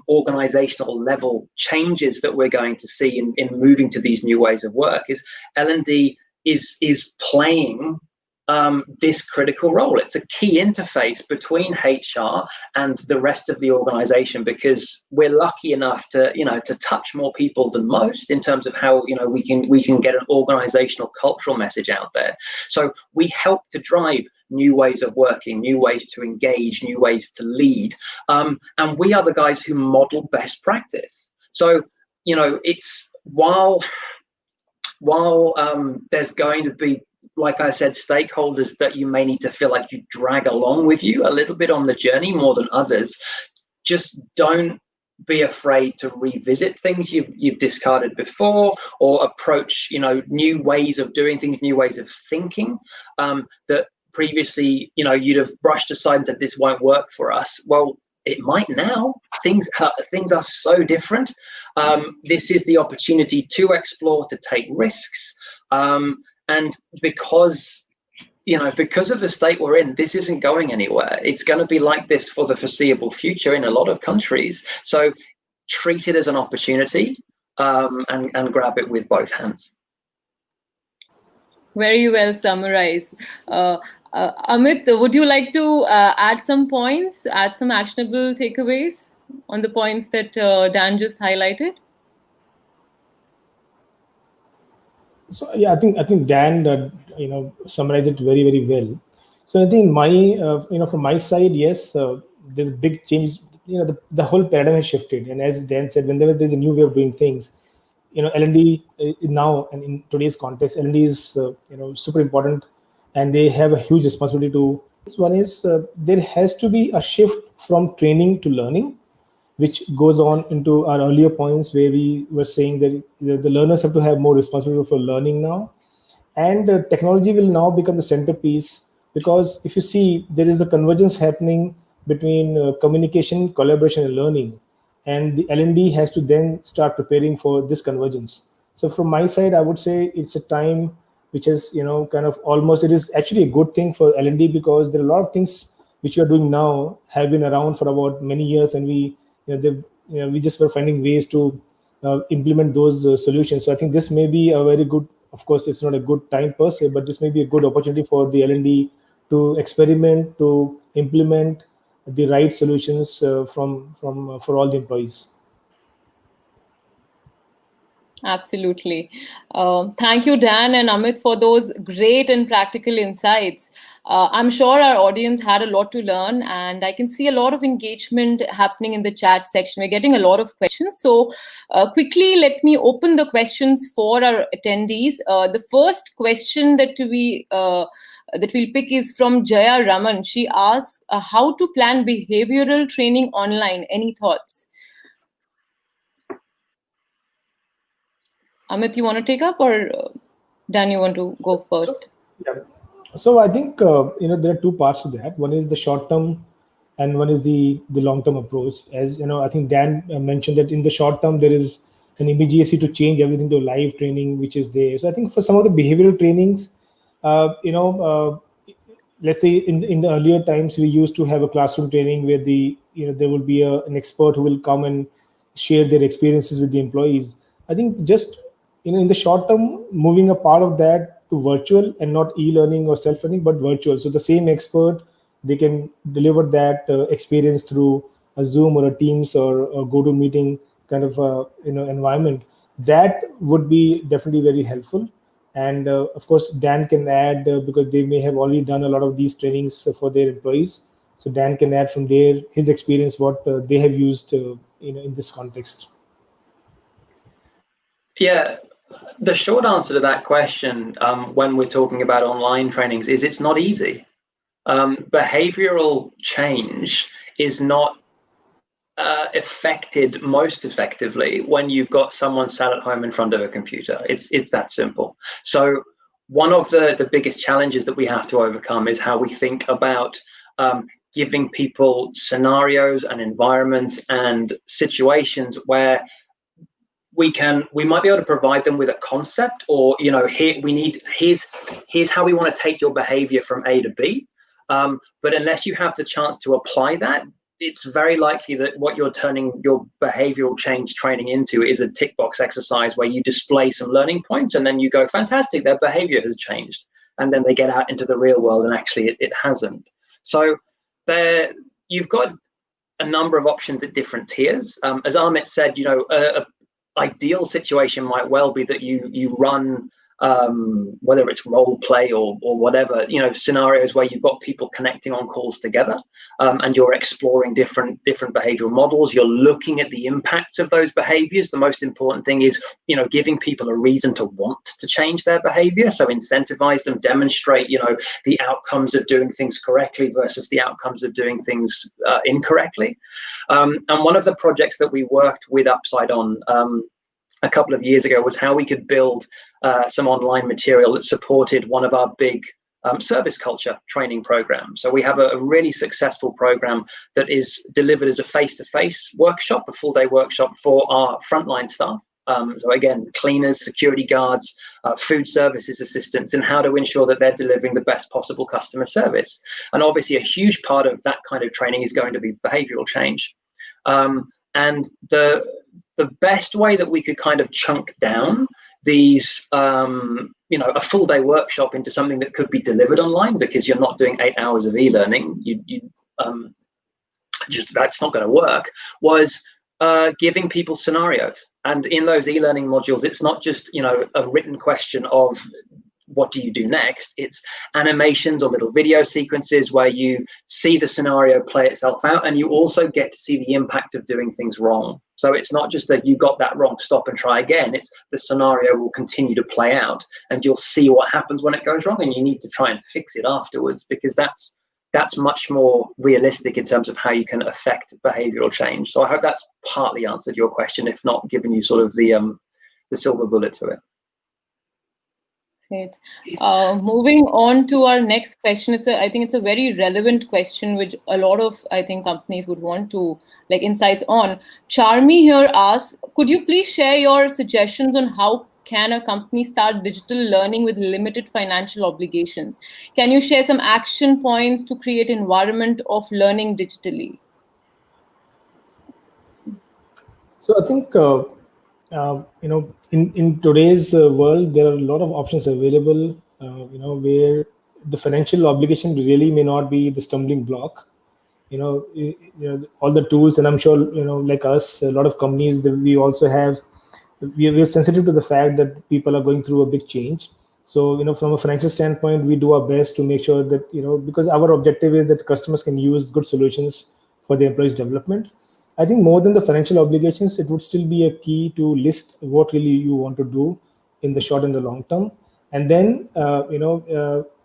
organizational level changes that we're going to see in moving to these new ways of work, is L&D is playing this critical role. It's a key interface between HR and the rest of the organization, because we're lucky enough to touch more people than most in terms of how we can get an organizational cultural message out there. So we help to drive new ways of working, new ways to engage, new ways to lead, and we are the guys who model best practice. So it's while there's going to be, like I said, stakeholders that you may need to feel like you drag along with you a little bit on the journey more than others, just don't be afraid to revisit things you've discarded before, or approach new ways of doing things, new ways of thinking that previously you'd have brushed aside and said this won't work for us. Well, it might now. Things are so different. This is the opportunity to explore, to take risks. And because of the state we're in, this isn't going anywhere. It's going to be like this for the foreseeable future in a lot of countries. So treat it as an opportunity, and grab it with both hands.
Very well summarized. Amit, would you like to add some points, add some actionable takeaways on the points that Dan just highlighted?
So yeah, I think Dan summarized it very, very well. So I think from my side, yes, there's a big change. The whole paradigm has shifted, and as Dan said, whenever there's a new way of doing things, L&D now, and in today's context, L&D is super important, and they have a huge responsibility to. One is there has to be a shift from training to learning, which goes on into our earlier points where we were saying that the learners have to have more responsibility for learning now. And technology will now become the centerpiece, because if you see, there is a convergence happening between communication, collaboration, and learning. And the L&D has to then start preparing for this convergence. So from my side, I would say it's a time which is, kind of almost, it is actually a good thing for L&D, because there are a lot of things which you are doing now have been around for about many years, and we just were finding ways to implement those solutions. So I think this may be a very good, of course, it's not a good time per se, but this may be a good opportunity for the L&D to experiment, to implement the right solutions for all the employees.
Absolutely. Thank you, Dan and Amit, for those great and practical insights. I'm sure our audience had a lot to learn, and I can see a lot of engagement happening in the chat section. We're getting a lot of questions. So quickly, let me open the questions for our attendees. The first question that we'll pick is from Jaya Raman. She asks, how to plan behavioral training online? Any thoughts? Amit, you want to take up, or Dan, you want to go first?
Yeah. So I think there are two parts to that. One is the short term, and one is the long term approach. As I think Dan mentioned that in the short term there is an immediacy to change everything to live training, which is there. So I think for some of the behavioral trainings, let's say in the earlier times we used to have a classroom training where there will be an expert who will come and share their experiences with the employees. I think just in the short term, moving a part of that to virtual, and not e-learning or self-learning, but virtual. So the same expert, they can deliver that experience through a Zoom or a Teams or a GoToMeeting kind of environment. That would be definitely very helpful. And of course, Dan can add because they may have already done a lot of these trainings for their employees. So Dan can add from there his experience, what they have used in this context.
Yeah, the short answer to that question, when we're talking about online trainings, is it's not easy. Behavioral change is not affected most effectively when you've got someone sat at home in front of a computer. It's that simple. So one of the biggest challenges that we have to overcome is how we think about giving people scenarios and environments and situations where we might be able to provide them with a concept, or here's how we want to take your behavior from A to B. But unless you have the chance to apply that, it's very likely that what you're turning your behavioral change training into is a tick box exercise where you display some learning points and then you go, fantastic, their behavior has changed. And then they get out into the real world and actually it hasn't. So you've got a number of options at different tiers. As Amit said, a ideal situation might well be that you run whether it's role play or whatever, scenarios where you've got people connecting on calls together, and you're exploring different behavioral models. You're looking at the impacts of those behaviors. The most important thing is, giving people a reason to want to change their behavior. So incentivize them, demonstrate, the outcomes of doing things correctly versus the outcomes of doing things incorrectly. And one of the projects that we worked with Upside on a couple of years ago was how we could build some online material that supported one of our big service culture training programs. So we have a really successful program that is delivered as a face-to-face workshop, a full-day workshop for our frontline staff. So again, cleaners, security guards, food services assistants, and how to ensure that they're delivering the best possible customer service. And obviously a huge part of that kind of training is going to be behavioral change. And the best way that we could kind of chunk down these, a full day workshop into something that could be delivered online, because you're not doing 8 hours of e-learning, that's not going to work, was giving people scenarios. And in those e-learning modules, it's not just, a written question of what do you do next? It's animations or little video sequences where you see the scenario play itself out, and you also get to see the impact of doing things wrong. So it's not just that you got that wrong, stop and try again. It's the scenario will continue to play out, and you'll see what happens when it goes wrong, and you need to try and fix it afterwards, because that's much more realistic in terms of how you can affect behavioral change. So I hope that's partly answered your question, if not given you sort of the silver bullet to it.
Great. Moving on to our next question. I think it's a very relevant question, which a lot of, companies would want to insights on. Charmi here asks, could you please share your suggestions on how can a company start digital learning with limited financial obligations? Can you share some action points to create environment of learning digitally?
So I think, in today's world, there are a lot of options available, where the financial obligation really may not be the stumbling block. All the tools, and I'm sure, like us, a lot of companies that we also have, we are sensitive to the fact that people are going through a big change. So, from a financial standpoint, we do our best to make sure that, because our objective is that customers can use good solutions for their employees' development. I think more than the financial obligations, it would still be a key to list what really you want to do in the short and the long term, and then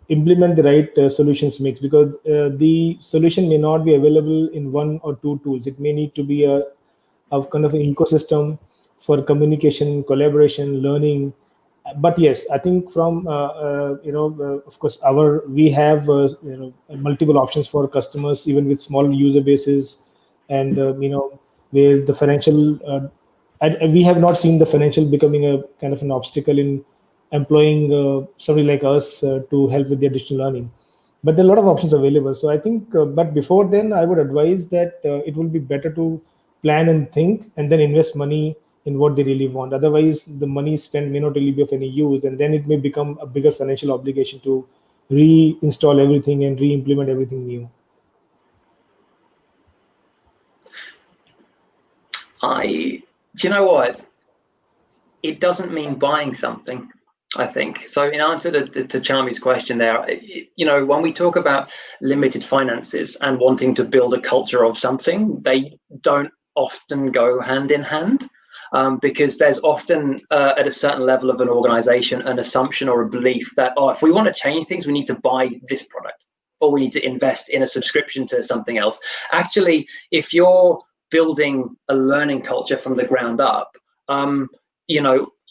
implement the right solutions mix, because the solution may not be available in one or two tools. It may need to be a kind of an ecosystem for communication, collaboration, learning. But yes, I think from of course, we have multiple options for customers, even with small user bases, and where the financial we have not seen the financial becoming a kind of an obstacle in employing somebody like us to help with their digital learning. But there are a lot of options available. So I think, but before then, I would advise that it will be better to plan and think, and then invest money in what they really want. Otherwise, the money spent may not really be of any use, and then it may become a bigger financial obligation to reinstall everything and re-implement everything new.
Do you know what? It doesn't mean buying something. I think. So in answer to Charmy's question there, when we talk about limited finances and wanting to build a culture of something, they don't often go hand in hand, because there's often at a certain level of an organization an assumption or a belief that, if we want to change things, we need to buy this product, or we need to invest in a subscription to something else. Actually, if you're building a learning culture from the ground up,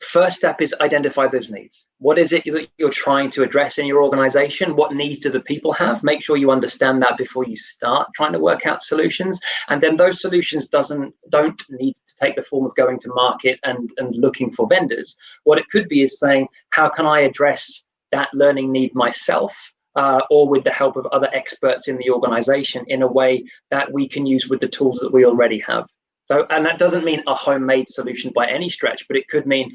first step is identify those needs. What is it that you're trying to address in your organization? What needs do the people have? Make sure you understand that before you start trying to work out solutions. And then those solutions don't need to take the form of going to market and looking for vendors. What it could be is saying, how can I address that learning need myself, or with the help of other experts in the organization, in a way that we can use with the tools that we already have. So, and that doesn't mean a homemade solution by any stretch, but it could mean,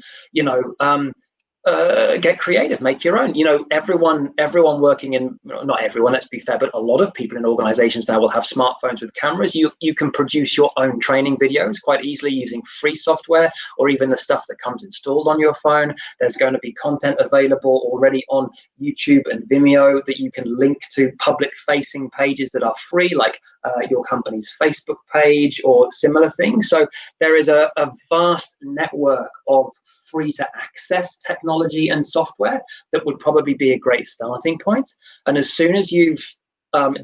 get creative, make your own. Everyone working in, not everyone, let's be fair, but a lot of people in organizations now will have smartphones with cameras. You can produce your own training videos quite easily using free software, or even the stuff that comes installed on your phone. There's going to be content available already on YouTube and Vimeo that you can link to public facing pages that are free, like your company's Facebook page or similar things. So there is a vast network of free to access technology and software that would probably be a great starting point. And as soon as you've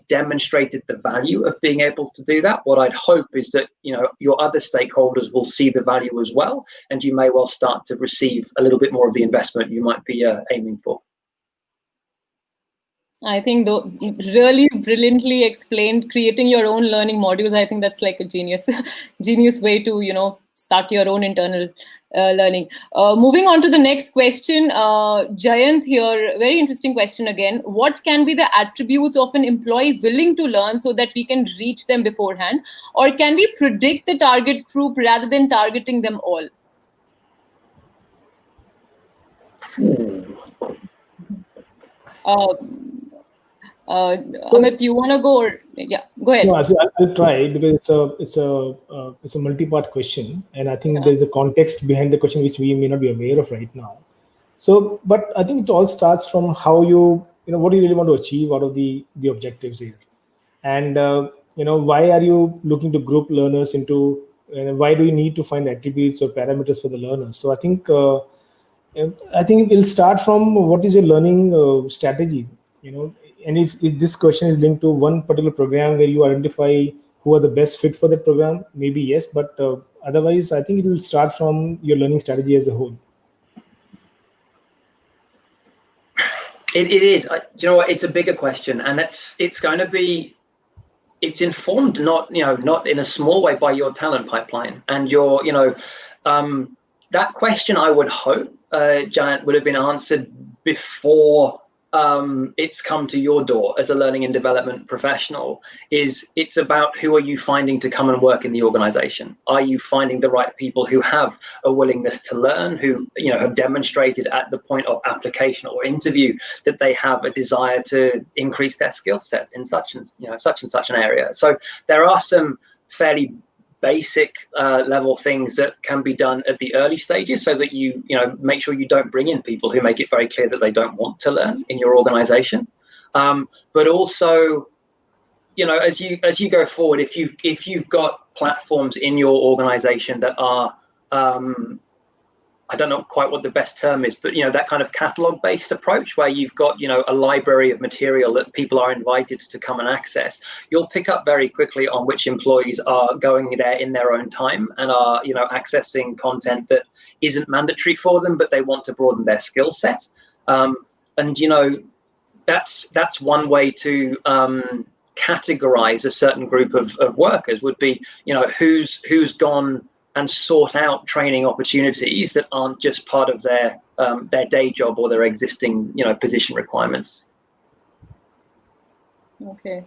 demonstrated the value of being able to do that, what I'd hope is that your other stakeholders will see the value as well, and you may well start to receive a little bit more of the investment you might be aiming for.
I think though, really brilliantly explained, creating your own learning modules. I think that's like a genius way to, start your own internal learning. Moving on to the next question, Jayant here, very interesting question again. What can be the attributes of an employee willing to learn so that we can reach them beforehand? Or can we predict the target group rather than targeting them all? Amit, you want to go? Or yeah, go ahead.
No, I'll try, because it's a multi-part question, and I think there's a context behind the question which we may not be aware of right now. So, but I think it all starts from how what do you really want to achieve out of the objectives here, and why are you looking to group learners into, why do you need to find attributes or parameters for the learners? So I think it'll start from what is your learning strategy, and if this question is linked to one particular program where you identify who are the best fit for that program, maybe yes, but otherwise I think it will start from your learning strategy as a whole.
It is. It's a bigger question, and it's going to be, it's informed not in a small way by your talent pipeline and your that question. I would hope, Jayant, would have been answered before it's come to your door as a learning and development professional. It's about, who are you finding to come and work in the organization? Are you finding the right people who have a willingness to learn, who have demonstrated at the point of application or interview that they have a desire to increase their skill set in such and such an area? So there are some fairly basic level things that can be done at the early stages, so that you make sure you don't bring in people who make it very clear that they don't want to learn in your organization. But also, as you go forward, if you've got platforms in your organization that are I don't know quite what the best term is, but that kind of catalog based approach, where you've got a library of material that people are invited to come and access, you'll pick up very quickly on which employees are going there in their own time and are accessing content that isn't mandatory for them, but they want to broaden their skill set. And that's one way to categorize a certain group of workers, would be who's gone and sort out training opportunities that aren't just part of their day job or their existing position requirements.
Okay,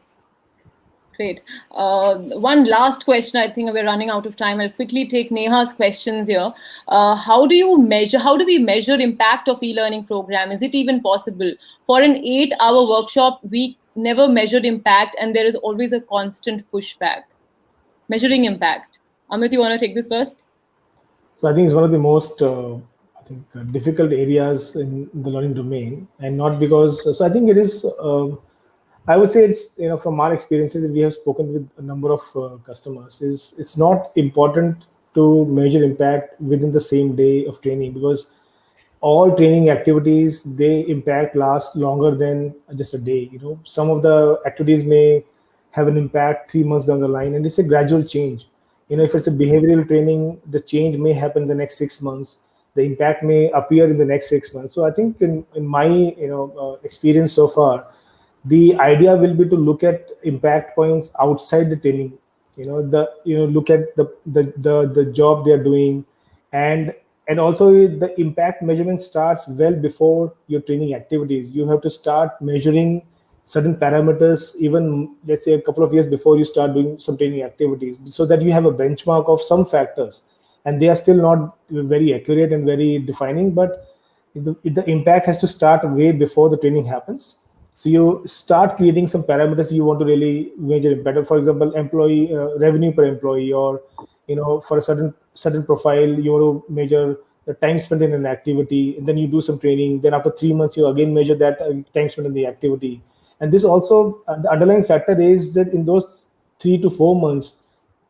great. One last question. I think we're running out of time. I'll quickly take Neha's questions here. How do we measure impact of e-learning program? Is it even possible? For an 8-hour workshop, we never measured impact, and there is always a constant pushback. Measuring impact. Amit, you want to take this first?
So I think it's one of the most I think difficult areas in the learning domain, and not because. So I think it is. I would say it's, from our experiences that we have spoken with a number of customers, is it's not important to measure impact within the same day of training, because all training activities, they impact last longer than just a day. Some of the activities may have an impact 3 months down the line, and it's a gradual change. If it's a behavioral training, the change may happen the next 6 months, the impact may appear in the next 6 months. So I think in my experience so far, the idea will be to look at impact points outside the training. Look at the job they are doing, and also the impact measurement starts well before your training activities. You have to start measuring certain parameters, even let's say a couple of years before you start doing some training activities, so that you have a benchmark of some factors, and they are still not very accurate and very defining, but the impact has to start way before the training happens. So you start creating some parameters you want to really measure impact. For example, employee revenue per employee, or for a certain profile, you want to measure the time spent in an activity, and then you do some training. Then after 3 months, you again measure that time spent in the activity. And this also, the underlying factor is that in those 3 to 4 months,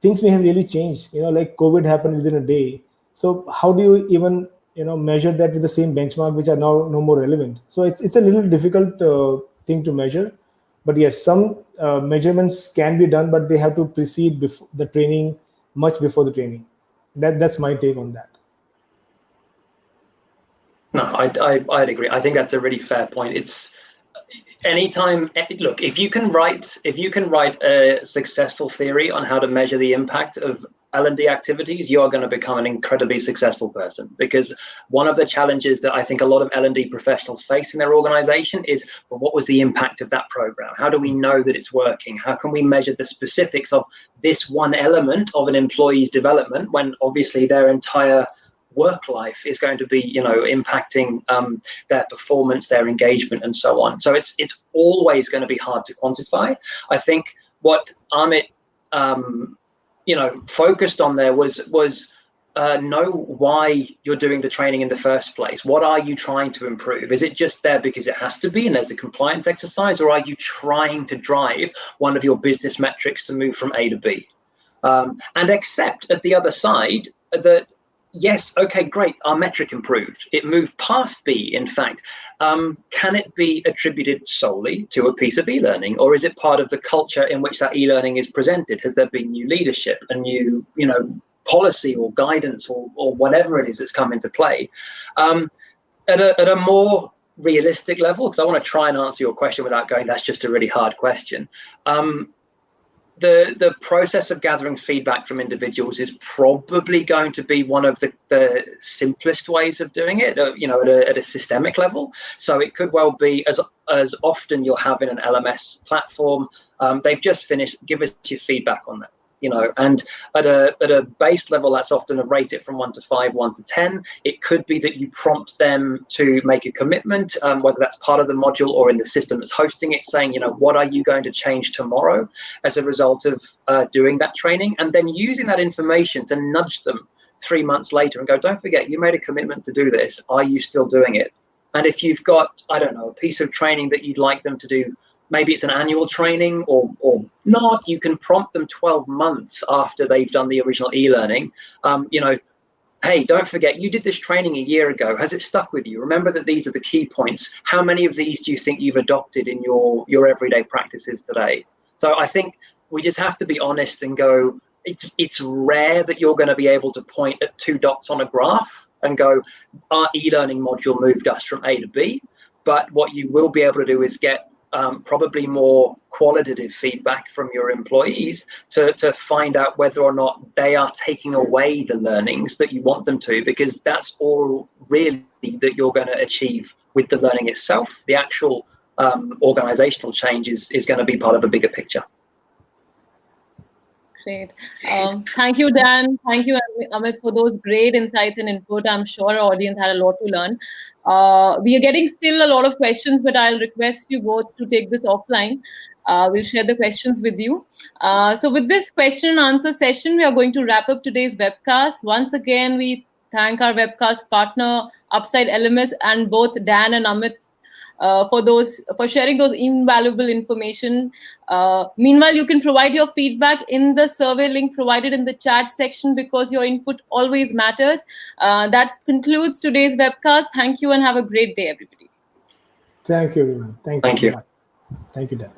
things may have really changed. Like COVID happened within a day. So how do you even measure that with the same benchmark, which are now no more relevant? So it's a little difficult thing to measure. But yes, some measurements can be done, but they have to precede before the training, much before the training. That's my take on that.
No, I'd agree. I think that's a really fair point. It's anytime. Look, if you can write a successful theory on how to measure the impact of L&D activities, you are going to become an incredibly successful person. Because one of the challenges that I think a lot of L&D professionals face in their organization is, well, what was the impact of that program? How do we know that it's working? How can we measure the specifics of this one element of an employee's development, when obviously their entire work life is going to be, impacting their performance, their engagement, and so on. So it's always going to be hard to quantify. I think what Amit focused on there was know why you're doing the training in the first place. What are you trying to improve? Is it just there because it has to be and there's a compliance exercise, or are you trying to drive one of your business metrics to move from A to B? And accept at the other side that, yes, okay, great, our metric improved. It moved past B, in fact. Can it be attributed solely to a piece of e-learning, or is it part of the culture in which that e-learning is presented? Has there been new leadership, a new, policy or guidance or whatever it is that's come into play? At a more realistic level, because I want to try and answer your question without going, that's just a really hard question. The process of gathering feedback from individuals is probably going to be one of the simplest ways of doing it, at a systemic level. So it could well be, as often you'll have in an LMS platform, they've just finished, give us your feedback on that. And at a base level, that's often a rate it from 1 to 5, 1 to 10. It could be that you prompt them to make a commitment, whether that's part of the module or in the system that's hosting it, saying, what are you going to change tomorrow as a result of doing that training? And then using that information to nudge them 3 months later and go, don't forget, you made a commitment to do this. Are you still doing it? And if you've got, I don't know, a piece of training that you'd like them to do, maybe it's an annual training or not, you can prompt them 12 months after they've done the original e-learning. Hey, don't forget, you did this training a year ago. Has it stuck with you? Remember that these are the key points. How many of these do you think you've adopted in your everyday practices today? So I think we just have to be honest and go, it's rare that you're going to be able to point at 2 dots on a graph and go, our e-learning module moved us from A to B. But what you will be able to do is get probably more qualitative feedback from your employees to find out whether or not they are taking away the learnings that you want them to, because that's all really that you're going to achieve with the learning itself. The actual organizational change is going to be part of a bigger picture.
Great. Thank you, Dan. Thank you, Amit, for those great insights and input. I'm sure our audience had a lot to learn. We are getting still a lot of questions, but I'll request you both to take this offline. We'll share the questions with you. So with this question and answer session, we are going to wrap up today's webcast. Once again, we thank our webcast partner, Upside LMS, and both Dan and Amit for sharing those invaluable information. Meanwhile, you can provide your feedback in the survey link provided in the chat section, because your input always matters. That concludes today's webcast. Thank you and have a great day, everybody.
Thank you, everyone. Thank you.
Thank you.
Bye. Thank you, Dan.